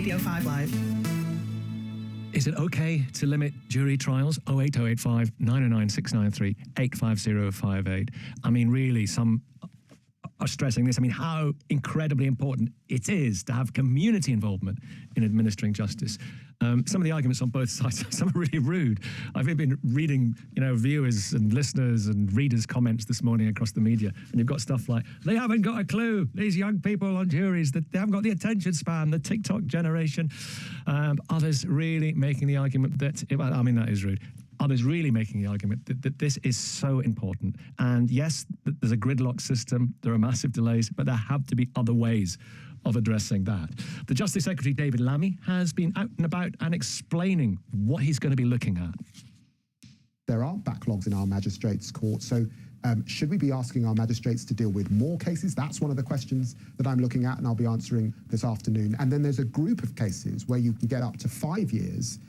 Radio 5 Live. Is it okay to limit jury trials? 08085 909 693 85058. I mean, really, some are stressing this. I mean, how incredibly important it is to have community involvement in administering justice. Some of the arguments on both sides, some are really rude. I've been reading, viewers and listeners and readers' comments this morning across the media, and you've got stuff like, they haven't got a clue, these young people on juries, that they haven't got the attention span, the TikTok generation. Others really making the argument that, that is rude. Others really making the argument that this is so important. And yes, there's a gridlock system, there are massive delays, but there have to be other ways of addressing that. The Justice Secretary, David Lammy, has been out and about and explaining what he's going to be looking at. There are backlogs in our magistrates' court, so should we be asking our magistrates to deal with more cases? That's one of the questions that I'm looking at and I'll be answering this afternoon. And then there's a group of cases where you can get up to 5 years,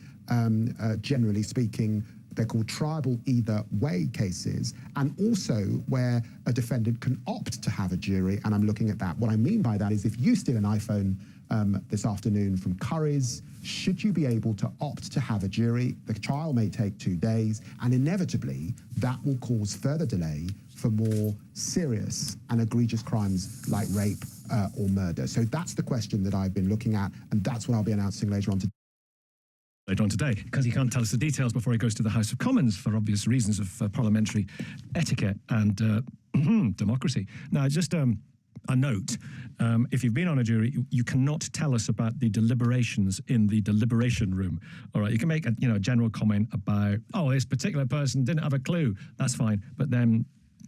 generally speaking. They're called triable either way cases, and also where a defendant can opt to have a jury, and I'm looking at that. What I mean by that is if you steal an iPhone this afternoon from Curry's, should you be able to opt to have a jury? The trial may take 2 days, and inevitably that will cause further delay for more serious and egregious crimes like rape or murder. So that's the question that I've been looking at, and that's what I'll be announcing later on today, because he can't tell us the details before he goes to the House of Commons for obvious reasons of parliamentary etiquette and democracy. Now, just a note, if you've been on a jury, you cannot tell us about the deliberations in the deliberation room. All right, you can make a general comment about, this particular person didn't have a clue. That's fine, but then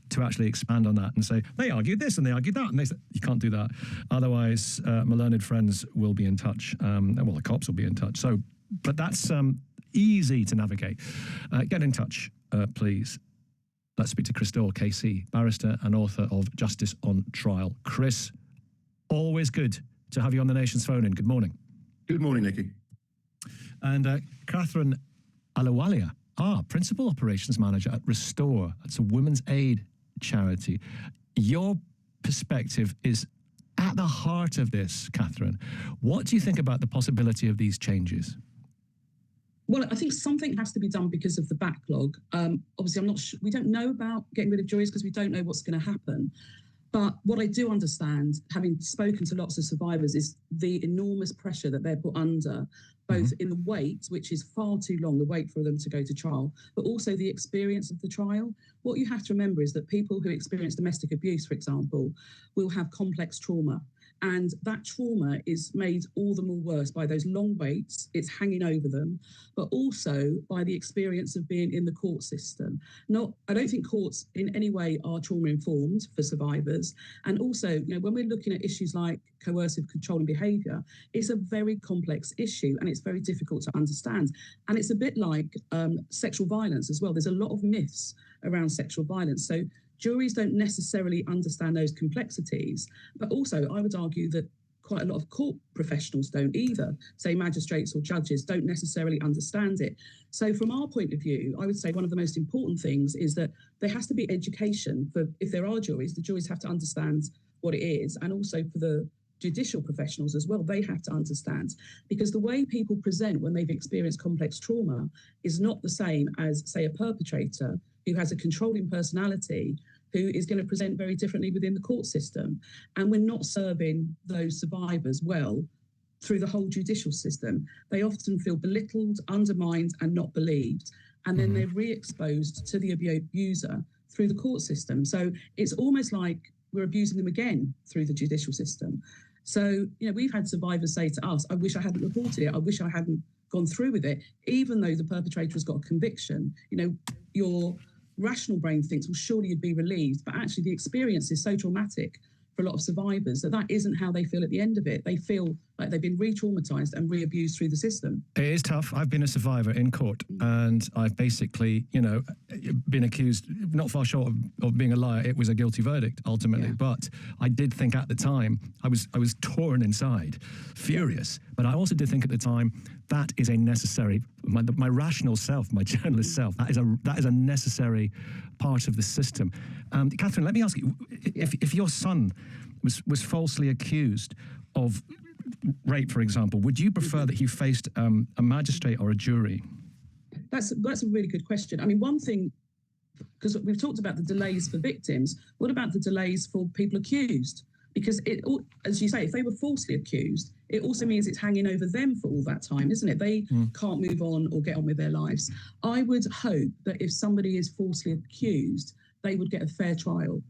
to actually expand on that and say, they argued this and they argued that, and they said, you can't do that. Otherwise, my learned friends will be in touch. The cops will be in touch. So, but that's easy to navigate. Get in touch, please. Let's speak to Daw KC, barrister and author of Justice on Trial. Chris, always good to have you on the Nation's phone in. Good morning. Good morning, Nicky. And Catherine Alawalia, Principal Operations Manager at Restore. That's a women's aid charity. Your perspective is at the heart of this, Catherine. What do you think about the possibility of these changes? Well, I think something has to be done because of the backlog. Obviously, we don't know about getting rid of juries because we don't know what's going to happen. But what I do understand, having spoken to lots of survivors, is the enormous pressure that they're put under, both in the wait, which is far too long, the wait for them to go to trial, but also the experience of the trial. What you have to remember is that people who experience domestic abuse, for example, will have complex trauma. And that trauma is made all the more worse by those long waits, it's hanging over them, but also by the experience of being in the court system. I don't think courts in any way are trauma-informed for survivors. And also, when we're looking at issues like coercive controlling behaviour, it's a very complex issue and it's very difficult to understand. And it's a bit like sexual violence as well. There's a lot of myths around sexual violence. So juries don't necessarily understand those complexities, but also I would argue that quite a lot of court professionals don't either. Say magistrates or judges don't necessarily understand it. So from our point of view, I would say one of the most important things is that there has to be education for, if there are juries, the juries have to understand what it is, and also for the judicial professionals as well, they have to understand, because the way people present when they've experienced complex trauma is not the same as, say, a perpetrator who has a controlling personality who is going to present very differently within the court system. And we're not serving those survivors well through the whole judicial system. They often feel belittled, undermined, and not believed. And then they're re-exposed to the abuser through the court system. So it's almost like we're abusing them again through the judicial system. So, we've had survivors say to us, I wish I hadn't reported it. I wish I hadn't gone through with it, even though the perpetrator has got a conviction. Your rational brain thinks, well, surely you'd be relieved. But actually the experience is so traumatic for a lot of survivors that isn't how they feel at the end of it. They feel like they've been re-traumatized and re-abused through the system. It is tough. I've been a survivor in court, and I've basically, been accused, not far short of being a liar. It was a guilty verdict, ultimately. Yeah. But I did think at the time, I was torn inside, furious. But I also did think at the time, that is a necessary, my rational self, my journalist self, that is a necessary part of the system. Catherine, let me ask you, if your son was falsely accused of rape, for example, would you prefer that he faced a magistrate or a jury? That's a really good question. I mean, one thing, because we've talked about the delays for victims, what about the delays for people accused? Because it, as you say, if they were falsely accused, it also means it's hanging over them for all that time, isn't it? They can't move on or get on with their lives. I would hope that if somebody is falsely accused, they would get a fair trial.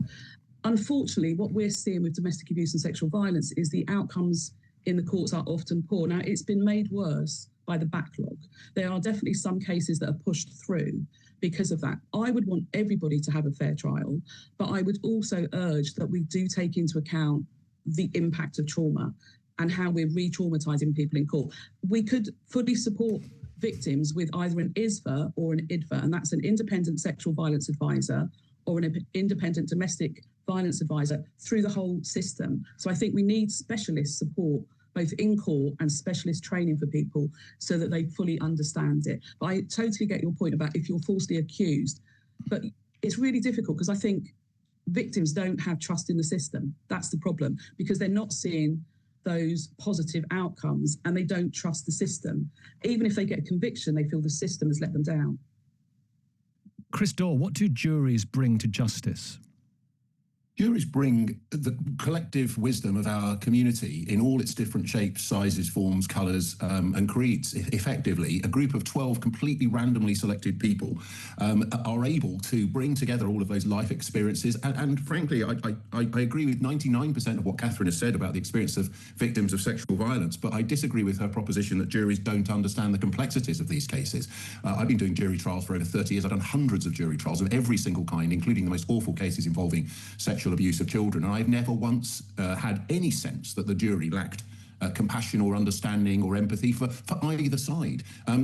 Unfortunately, what we're seeing with domestic abuse and sexual violence is the outcomes in the courts are often poor. Now, it's been made worse by the backlog. There are definitely some cases that are pushed through because of that. I would want everybody to have a fair trial, but I would also urge that we do take into account the impact of trauma and how we're re-traumatizing people in court. We could fully support victims with either an ISVA or an IDVA, and that's an independent sexual violence advisor or an independent domestic violence advisor through the whole system. So I think we need specialist support both in court and specialist training for people so that they fully understand it. But I totally get your point about if you're falsely accused, but it's really difficult because I think victims don't have trust in the system. That's the problem, because they're not seeing those positive outcomes and they don't trust the system. Even if they get a conviction, they feel the system has let them down. Chris Daw, what do juries bring to justice? Juries bring the collective wisdom of our community in all its different shapes, sizes, forms, colours, and creeds. Effectively, a group of 12 completely randomly selected people are able to bring together all of those life experiences. And frankly, I agree with 99% of what Catherine has said about the experience of victims of sexual violence, but I disagree with her proposition that juries don't understand the complexities of these cases. I've been doing jury trials for over 30 years. I've done hundreds of jury trials of every single kind, including the most awful cases involving sexual abuse of children, and I've never once had any sense that the jury lacked compassion or understanding or empathy for either side.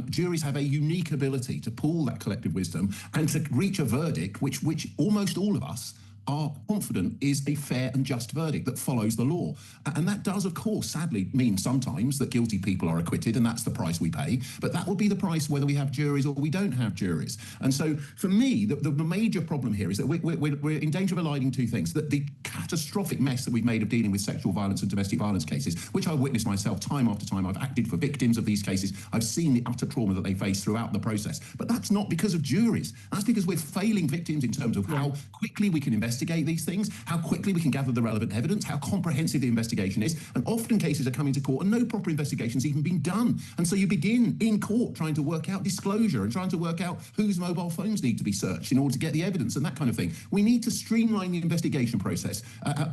Juries have a unique ability to pool that collective wisdom and to reach a verdict which almost all of us are confident is a fair and just verdict that follows the law. And that does, of course, sadly mean sometimes that guilty people are acquitted, and that's the price we pay. But that will be the price whether we have juries or we don't have juries. And so for me, the major problem here is that we're in danger of aligning two things: that the catastrophic mess that we've made of dealing with sexual violence and domestic violence cases, which I've witnessed myself time after time. I've acted for victims of these cases. I've seen the utter trauma that they face throughout the process. But that's not because of juries. That's because we're failing victims in terms of how quickly we can investigate these things, how quickly we can gather the relevant evidence, how comprehensive the investigation is. And often cases are coming to court and no proper investigation's even been done. And so you begin in court trying to work out disclosure and trying to work out whose mobile phones need to be searched in order to get the evidence and that kind of thing. We need to streamline the investigation process.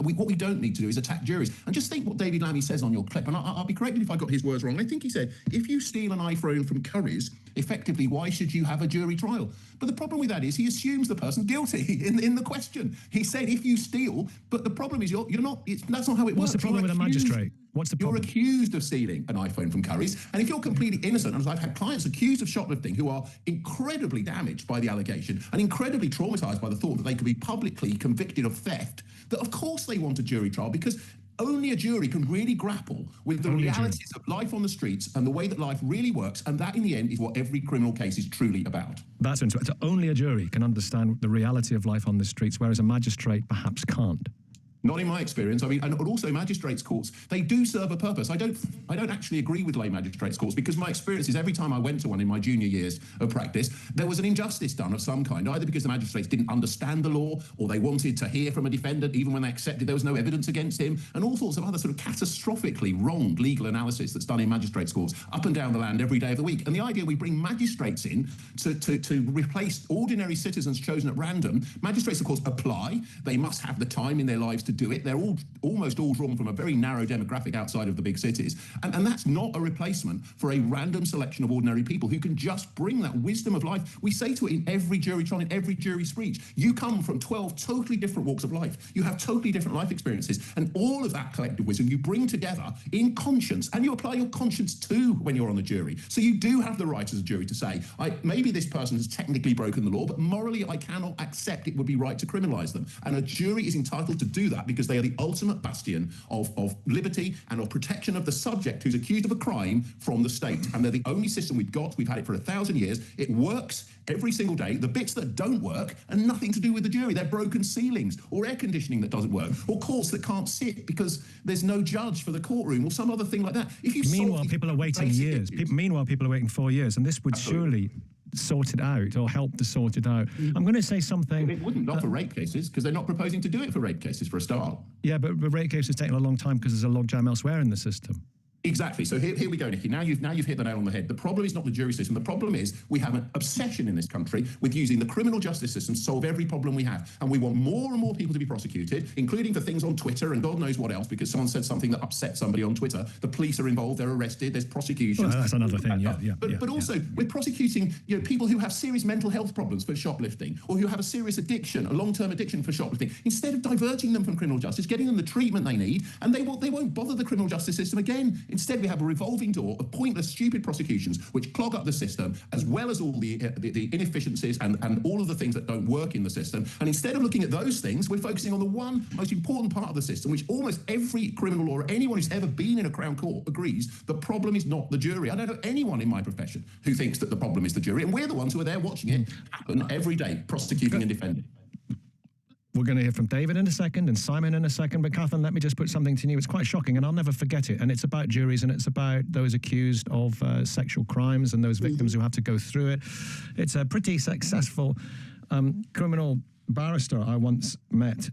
What we don't need to do is attack juries. And just think what David Lammy says on your clip, and I'll be corrected if I got his words wrong. I think he said, if you steal an iPhone from Curry's, effectively, why should you have a jury trial? But the problem with that is he assumes the person's guilty in the question. He said, if you steal, but the problem is you're not, that's not how it works. What's the problem with a magistrate? What's the problem? You're accused of stealing an iPhone from Curry's, and if you're completely innocent, and I've had clients accused of shoplifting who are incredibly damaged by the allegation and incredibly traumatized by the thought that they could be publicly convicted of theft, that of course they want a jury trial, because only a jury can really grapple with the realities of life on the streets and the way that life really works, and that in the end is what every criminal case is truly about. That's interesting. So only a jury can understand the reality of life on the streets, whereas a magistrate perhaps can't. Not in my experience. I mean, and also magistrates' courts, they do serve a purpose. I don't actually agree with lay magistrates' courts, because my experience is every time I went to one in my junior years of practice, there was an injustice done of some kind, either because the magistrates didn't understand the law or they wanted to hear from a defendant even when they accepted there was no evidence against him, and all sorts of other sort of catastrophically wrong legal analysis that's done in magistrates' courts up and down the land every day of the week. And the idea we bring magistrates in to replace ordinary citizens chosen at random. Magistrates, of course, apply. They must have the time in their lives to do it. They're almost all drawn from a very narrow demographic outside of the big cities. And that's not a replacement for a random selection of ordinary people who can just bring that wisdom of life. We say to it in every jury trial, in every jury speech, you come from 12 totally different walks of life. You have totally different life experiences. And all of that collective wisdom you bring together in conscience, and you apply your conscience too when you're on the jury. So you do have the right as a jury to say, maybe this person has technically broken the law, but morally I cannot accept it would be right to criminalise them. And a jury is entitled to do that. that because they are the ultimate bastion of liberty and of protection of the subject who's accused of a crime from the state. And they're the only system we've got. We've had it for 1,000 years. It works every single day. The bits that don't work are nothing to do with the jury. They're broken ceilings or air conditioning that doesn't work or courts that can't sit because there's no judge for the courtroom or some other thing like that. Meanwhile, people are waiting years. Meanwhile, people are waiting 4 years, and this would surely sort it out or help to sort it out. I'm going to say something. It wouldn't, not for rape cases, because they're not proposing to do it for rape cases for a start. Yeah, but rape cases taking a long time because there's a logjam elsewhere in the system. Exactly. So here we go, Nicky. Now you've hit the nail on the head. The problem is not the jury system. The problem is we have an obsession in this country with using the criminal justice system to solve every problem we have. And we want more and more people to be prosecuted, including for things on Twitter and God knows what else, because someone said something that upset somebody on Twitter. The police are involved. They're arrested. There's prosecutions. Well, that's another thing. But also we're prosecuting people who have serious mental health problems for shoplifting or who have a serious addiction, a long-term addiction for shoplifting, instead of diverting them from criminal justice, getting them the treatment they need, and they won't bother the criminal justice system again. Instead, we have a revolving door of pointless, stupid prosecutions which clog up the system, as well as all the inefficiencies and all of the things that don't work in the system. And instead of looking at those things, we're focusing on the one most important part of the system, which almost every criminal law or anyone who's ever been in a Crown Court agrees the problem is not the jury. I don't know anyone in my profession who thinks that the problem is the jury, and we're the ones who are there watching it happen every day, prosecuting and defending. We're going to hear from David in a second and Simon in a second, but Catherine, let me just put something to you. It's quite shocking, and I'll never forget it. And it's about juries, and it's about those accused of sexual crimes and those victims who have to go through it. It's a pretty successful criminal barrister I once met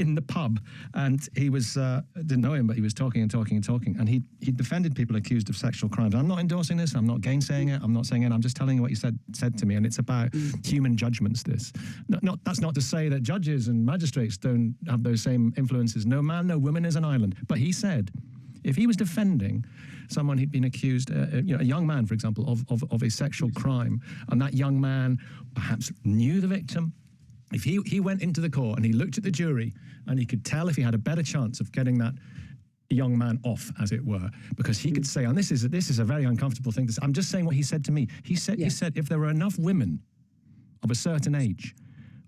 in the pub, and he was, didn't know him, but he was talking, and he defended people accused of sexual crimes. I'm not endorsing this, I'm not gainsaying it, I'm not saying it, I'm just telling you what he said to me, and it's about human judgments, this. That's not to say that judges and magistrates don't have those same influences. No man, no woman is an island. But he said, if he was defending someone who'd been accused, a young man, for example, of a sexual crime, and that young man perhaps knew the victim, if he went into the court and he looked at the jury and he could tell if he had a better chance of getting that young man off, as it were, because he could say, and this is a very uncomfortable thing to say, I'm just saying what he said to me. He said if there were enough women of a certain age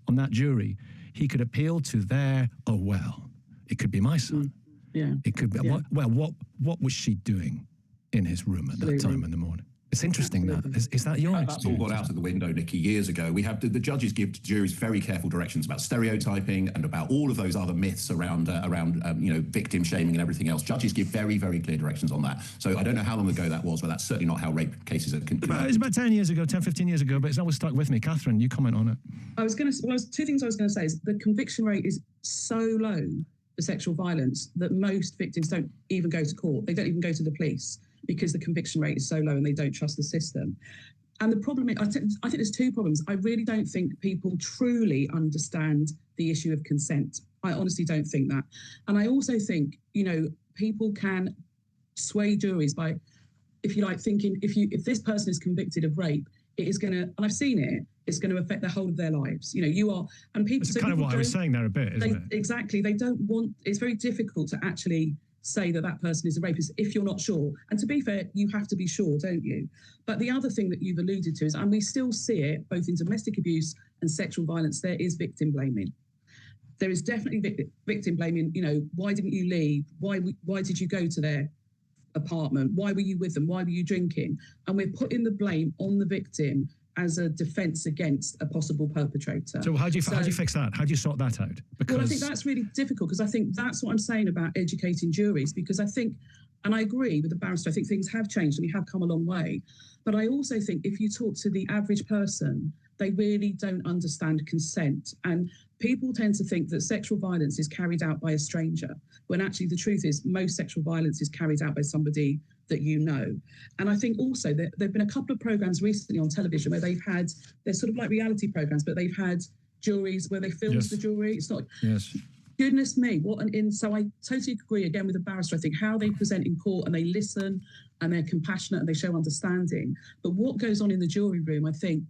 on that jury, he could appeal to their, it could be my son. Yeah. It could be, what was she doing in his room at that time in the morning? It's interesting that. Is that your experience? That's all got out of the window, Nicky, years ago. We have the judges give juries very careful directions about stereotyping and about all of those other myths around victim shaming and everything else. Judges give very, very clear directions on that. So I don't know how long ago that was, but that's certainly not how rape cases are conducted. It's about 10 years ago, 10, 15 years ago, but it's always stuck with me. Catherine, you comment on it. Two things I was going to say is the conviction rate is so low for sexual violence that most victims don't even go to court. They don't even go to the police, because the conviction rate is so low and they don't trust the system. And the problem is, I think there's two problems. I really don't think people truly understand the issue of consent. I honestly don't think that. And I also think, people can sway juries by, if you like, thinking if this person is convicted of rape, it is going to, and I've seen it, it's going to affect the whole of their lives. And people. It's kind of what I was saying there a bit, isn't it? Exactly. They don't want, it's very difficult to actually say that person is a rapist if you're not sure. And to be fair, you have to be sure, don't you? But the other thing that you've alluded to is, and we still see it both in domestic abuse and sexual violence, there is victim blaming. There is definitely victim blaming. Why didn't you leave? Why did you go to their apartment? Why were you with them? Why were you drinking? And we're putting the blame on the victim as a defence against a possible perpetrator. So how do you fix that? How do you sort that out? Well, I think that's really difficult, because I think that's what I'm saying about educating juries, because I think, and I agree with the barrister, I think things have changed and we have come a long way. But I also think if you talk to the average person, they really don't understand consent. And people tend to think that sexual violence is carried out by a stranger, when actually the truth is most sexual violence is carried out by somebody that you know. And I think also that there have been a couple of programs recently on television where they're sort of like reality programs, but they've had juries where they filmed the jury. It's not, goodness me, so I totally agree again with the barrister. I think how they present in court and they listen and they're compassionate and they show understanding. But what goes on in the jury room, I think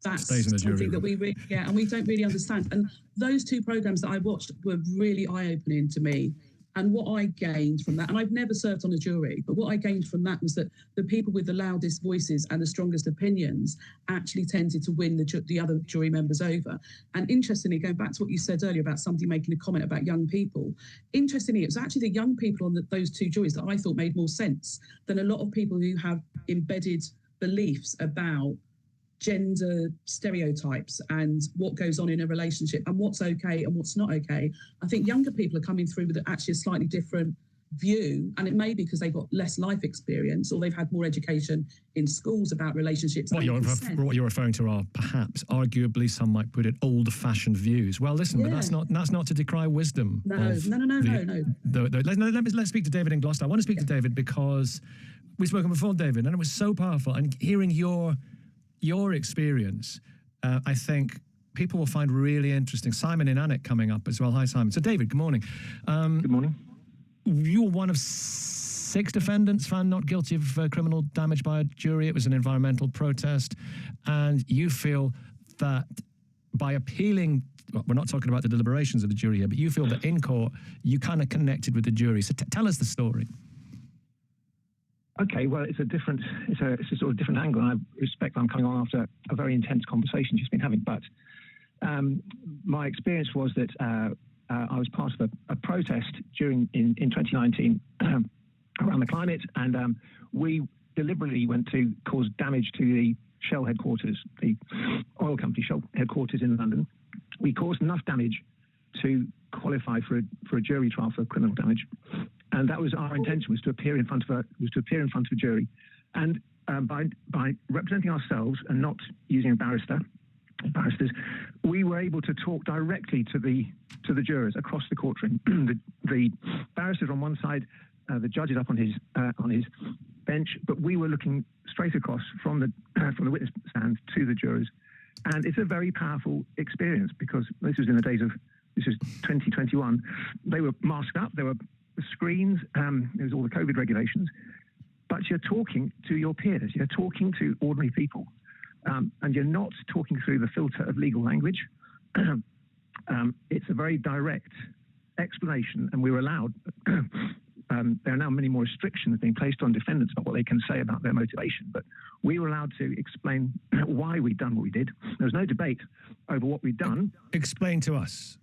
that's something that we really, and we don't really understand. And those two programs that I watched were really eye-opening to me. And what I gained from that, and I've never served on a jury, but what I gained from that was that the people with the loudest voices and the strongest opinions actually tended to win the other jury members over. And interestingly, going back to what you said earlier about somebody making a comment about young people, interestingly, it was actually the young people on those two juries that I thought made more sense than a lot of people who have embedded beliefs about gender stereotypes and what goes on in a relationship and what's okay and what's not okay. I think younger people are coming through with actually a slightly different view, and it may be because they've got less life experience or they've had more education in schools about relationships. What you're referring to are perhaps, arguably, some might put it, old-fashioned views. Well, listen, but that's not to decry wisdom. No. Let's speak to David in Gloucester. I want to speak to David because we've spoken before, David, and it was so powerful. And hearing your experience, I think people will find really interesting. Simon in Alnwick coming up as well. Hi, Simon. So, David, good morning. Good morning. You were one of 6 defendants found not guilty of criminal damage by a jury. It was an environmental protest. And you feel that by appealing, well, we're not talking about the deliberations of the jury here, but you feel that in court, you kind of connected with the jury. So tell us the story. Okay, well, it's a sort of different angle, and I respect I'm coming on after a very intense conversation just been having. But my experience was that I was part of a protest in 2019 around the climate, and we deliberately went to cause damage to the Shell headquarters, the oil company Shell headquarters in London. We caused enough damage to qualify for a jury trial for criminal damage. And that was our intention, was to appear in front of a jury, and by representing ourselves and not using barristers, we were able to talk directly to the jurors across the courtroom. the barristers on one side, the judges up on his bench, but we were looking straight across from the witness stand to the jurors, and it's a very powerful experience because this was 2021. They were masked up. There were screens, there was all the COVID regulations, but you're talking to your peers, you're talking to ordinary people, and you're not talking through the filter of legal language. It's a very direct explanation, and we're allowed, there are now many more restrictions being placed on defendants about what they can say about their motivation, but we were allowed to explain why we'd done what we did. There was no debate over what we'd done. Explain to us,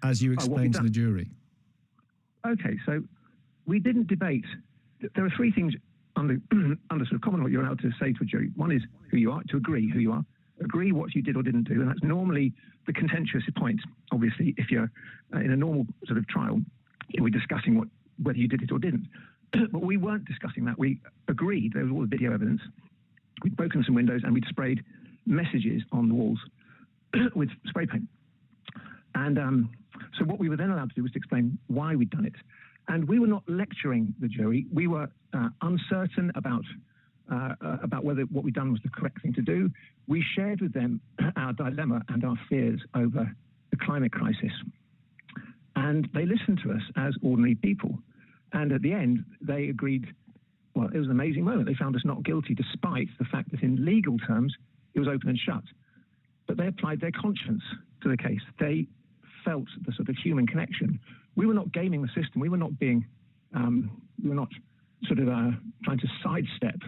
as you explained to the jury. Okay, so we didn't debate. There are 3 things under sort of common law you're allowed to say to a jury. One is who you are, to agree who you are, agree what you did or didn't do, and that's normally the contentious point. Obviously, if you're in a normal sort of trial, you'll be discussing whether you did it or didn't. But we weren't discussing that. We agreed. There was all the video evidence. We'd broken some windows and we'd sprayed messages on the walls with spray paint. And so what we were then allowed to do was to explain why we'd done it. And we were not lecturing the jury. We were uncertain about whether what we'd done was the correct thing to do. We shared with them our dilemma and our fears over the climate crisis. And they listened to us as ordinary people. And at the end, they agreed, well, it was an amazing moment. They found us not guilty, despite the fact that in legal terms, it was open and shut. But they applied their conscience to the case. They felt the sort of human connection. We were not gaming the system. We were not being, we were not sort of trying to sidestep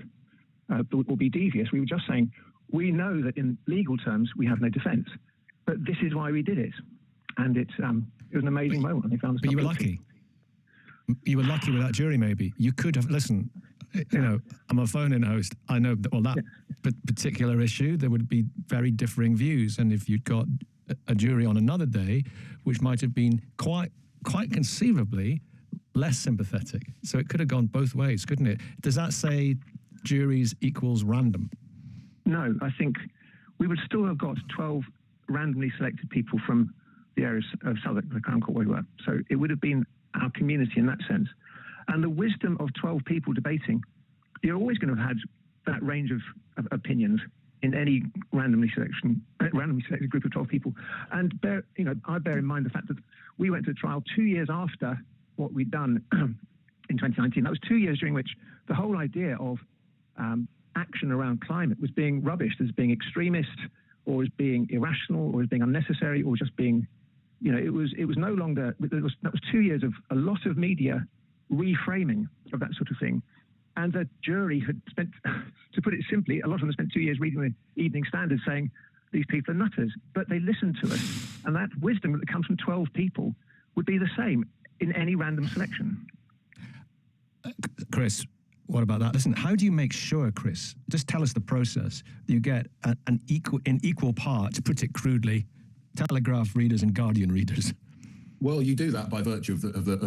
or be devious. We were just saying, we know that in legal terms, we have no defense, but this is why we did it. And it was an amazing moment. They found us. But you were lucky. You were lucky with that jury, maybe. You could have, listen, you know, I'm a phone-in host. I know that, well, that particular issue, there would be very differing views. And if you'd got a jury on another day, which might have been quite conceivably less sympathetic. So it could have gone both ways, couldn't it? Does that say juries equals random? No, I think we would still have got 12 randomly selected people from the areas of Southwark, the Crown Court where we were. So it would have been our community in that sense. And the wisdom of 12 people debating, you're always going to have had that range of opinions in any randomly selected group of 12 people. And I bear in mind the fact that we went to trial 2 years after what we'd done in 2019. That was 2 years during which the whole idea of action around climate was being rubbished as being extremist, or as being irrational, or as being unnecessary, or just being it was no longer, that was 2 years of a lot of media reframing of that sort of thing. And the jury had spent, to put it simply, a lot of them spent 2 years reading the Evening Standard saying, these people are nutters. But they listened to us. And that wisdom that comes from 12 people would be the same in any random selection. Chris, what about that? Listen, how do you make sure, Chris, just tell us the process, you get in equal parts, put it crudely, Telegraph readers and Guardian readers? Well, you do that by virtue of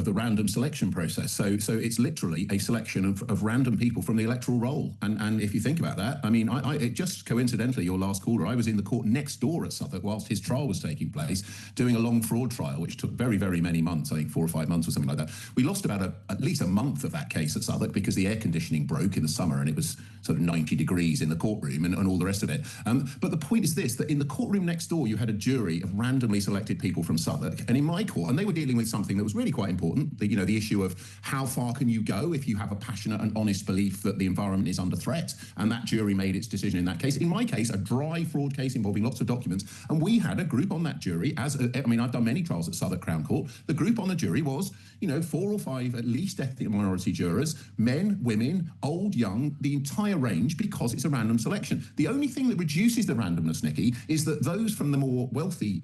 the random selection process. So it's literally a selection of random people from the electoral roll. And if you think about that, I mean, it just coincidentally, your last caller, I was in the court next door at Southwark whilst his trial was taking place, doing a long fraud trial, which took very, very many months, I think 4 or 5 months or something like that. We lost about at least a month of that case at Southwark because the air conditioning broke in the summer and it was sort of 90 degrees in the courtroom and all the rest of it. But the point is this, that in the courtroom next door, you had a jury of randomly selected people from Southwark. And in my court, and they were dealing with something that was really quite important, the issue of how far can you go if you have a passionate and honest belief that the environment is under threat. And that jury made its decision in that case. In my case, a dry fraud case involving lots of documents. And we had a group on that jury, I've done many trials at Southwark Crown Court. The group on the jury was, 4 or 5 at least ethnic minority jurors, men, women, old, young, the entire range, because it's a random selection. The only thing that reduces the randomness, Nicky, is that those from the more wealthy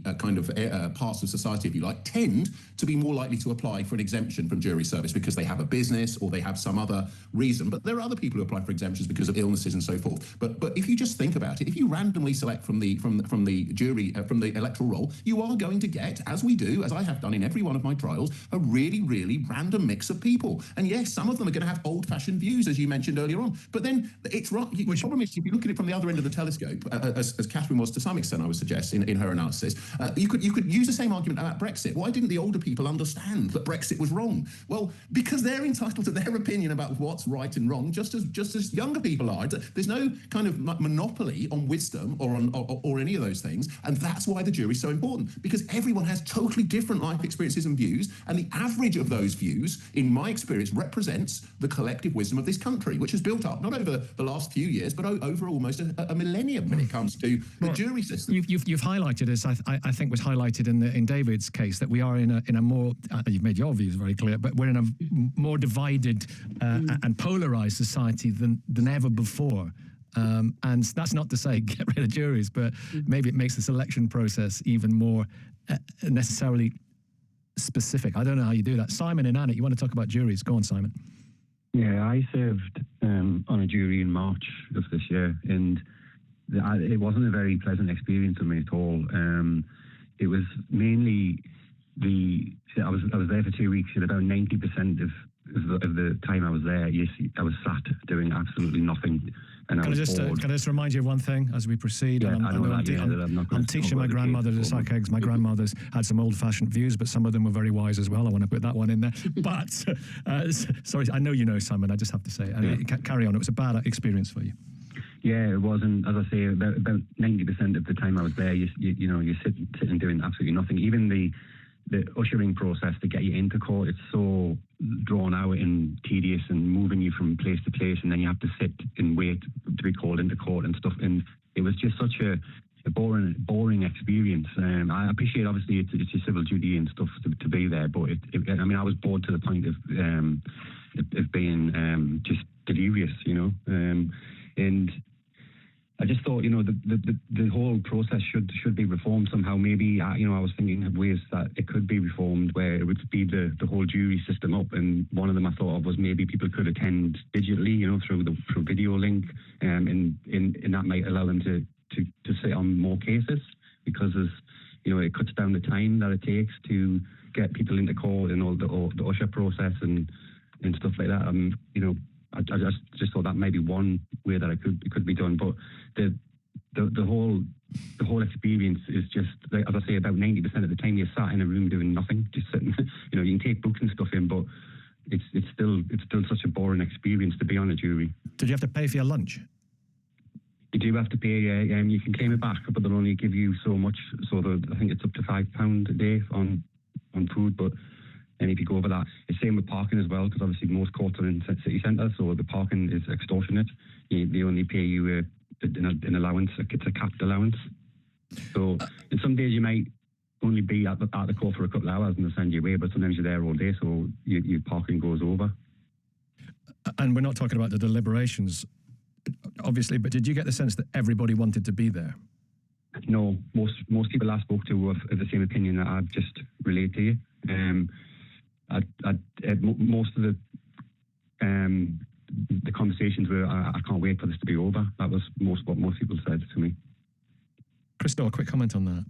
parts of society, if you like, tend to be more likely to apply for an exemption from jury service because they have a business or they have some other reason. But there are other people who apply for exemptions because of illnesses and so forth. But if you just think about it, if you randomly select from the jury, from the electoral roll, you are going to get, as we do, as I have done in every one of my trials, a really, really random mix of people. And yes, some of them are going to have old-fashioned views, as you mentioned earlier on. But then it's right. The problem is, if you look at it from the other end of the telescope, as Catherine was to some extent, I would suggest, in her analysis, you could use the same argument about Brexit. Why didn't the older people understand that Brexit was wrong? Well, because they're entitled to their opinion about what's right and wrong, just as younger people are. There's no kind of monopoly on wisdom or any of those things, and that's why the jury's so important, because everyone has totally different life experiences and views, and the average of those views, in my experience, represents the collective wisdom of this country, which has built up not over the last few years, but over almost a millennium when it comes to the jury system. You've highlighted, as I think was highlighted in David's case, that we are in a more, you've made your views very clear, but we're in a more divided and polarised society than ever before. And that's not to say get rid of juries, but maybe it makes the selection process even more necessarily specific. I don't know how you do that. Simon and Anna, you want to talk about juries? Go on, Simon. Yeah, I served on a jury in March of this year, and it wasn't a very pleasant experience for me at all. It was mainly I was there for 2 weeks, and about 90% of the time I was there, I was sat doing absolutely nothing. And can I just remind you of one thing as we proceed? Yeah, I'm teaching my grandmother to suck eggs. My grandmothers had some old-fashioned views, but some of them were very wise as well. I want to put that one in there. But, sorry, I know you know, Simon, I just have to say. Carry on. It was a bad experience for you. Yeah, it was, and as I say, about 90% of the time I was there, you're sitting doing absolutely nothing. Even the ushering process to get you into court, it's so drawn out and tedious and moving you from place to place, and then you have to sit and wait to be called into court and stuff. And it was just such a boring experience. I appreciate, obviously, it's your civil duty and stuff to be there, but I was bored to the point of being just delirious, and I just thought, the whole process should be reformed somehow. Maybe, I was thinking of ways that it could be reformed where it would speed the whole jury system up. And one of them I thought of was maybe people could attend digitally, through video link, and that might allow them to sit on more cases, because it cuts down the time that it takes to get people into court and all the usher process and stuff like that. I just thought that may be one way that it could be done, but the whole experience is just, like, as I say, about 90% of the time you're sat in a room doing nothing, just sitting. You can take books and stuff in, but it's still such a boring experience to be on a jury. Did you have to pay for your lunch? You do have to pay. You can claim it back, but they'll only give you so much. So I think it's up to £5 a day on food, but. And if you go over that, it's same with parking as well, because obviously most courts are in city centre, so the parking is extortionate. They only pay you an allowance, it's a capped allowance. So in some days you might only be at the court for a couple of hours and they'll send you away, but sometimes you're there all day, so your parking goes over. And we're not talking about the deliberations, obviously, but did you get the sense that everybody wanted to be there? No, most people I spoke to were of the same opinion that I've just relayed to you. Most of the conversations were, I can't wait for this to be over. That was what most people said to me. Christo, a quick comment on that.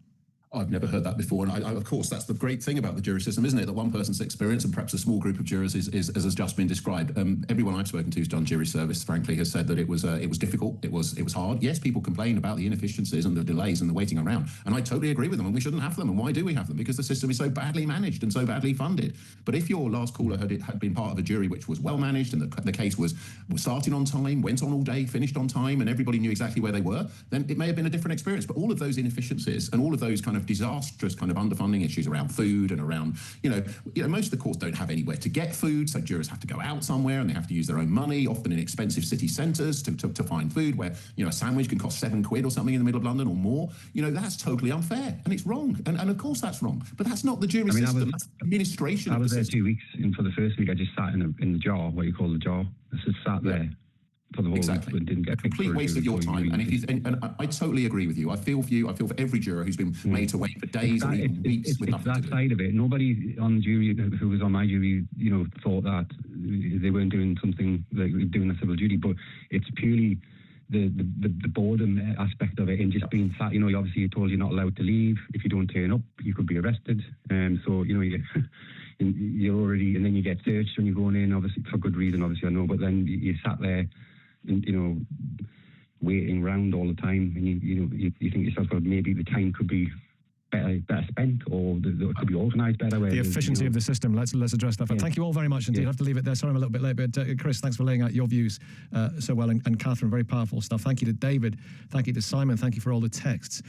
I've never heard that before. And of course, that's the great thing about the jury system, isn't it? That one person's experience and perhaps a small group of jurors is as has just been described. Everyone I've spoken to who's done jury service, frankly, has said that it was difficult. It was hard. Yes, people complain about the inefficiencies and the delays and the waiting around. And I totally agree with them. And we shouldn't have them. And why do we have them? Because the system is so badly managed and so badly funded. But if your last caller had been part of a jury which was well managed and the case was starting on time, went on all day, finished on time, and everybody knew exactly where they were, then it may have been a different experience. But all of those inefficiencies and all of those kind of disastrous kind of underfunding issues around food and around, most of the courts don't have anywhere to get food, so jurors have to go out somewhere and they have to use their own money, often in expensive city centres to find food where, a sandwich can cost £7 or something in the middle of London or more. That's totally unfair and it's wrong. And of course that's wrong. But that's not the jury system, that's the administration. I was there 2 weeks, and for the first week I just sat in the jar, what you call the jar. I just sat there for the whole week and didn't get a complete waste of your time. And I totally agree with you. I feel for you. I feel for every juror who's been made to wait for days or even weeks with nothing to do. That side of it. Nobody on jury who was on my jury, thought that they weren't doing something like doing a civil duty, but it's purely the boredom aspect of it, and just being sat. Obviously you're told you're not allowed to leave. If you don't turn up, you could be arrested. So you're already, and then you get searched when you're going in, obviously for good reason. Obviously I know, but then you sat there, and waiting around all the time, and you think to yourself, well, maybe the time could be better spent, or it could be organised better. The efficiency of the system. Let's address that. Thank you all very much indeed. I have to leave it there. Sorry, I'm a little bit late, but Chris, thanks for laying out your views so well, and Catherine, very powerful stuff. Thank you to David. Thank you to Simon. Thank you for all the texts.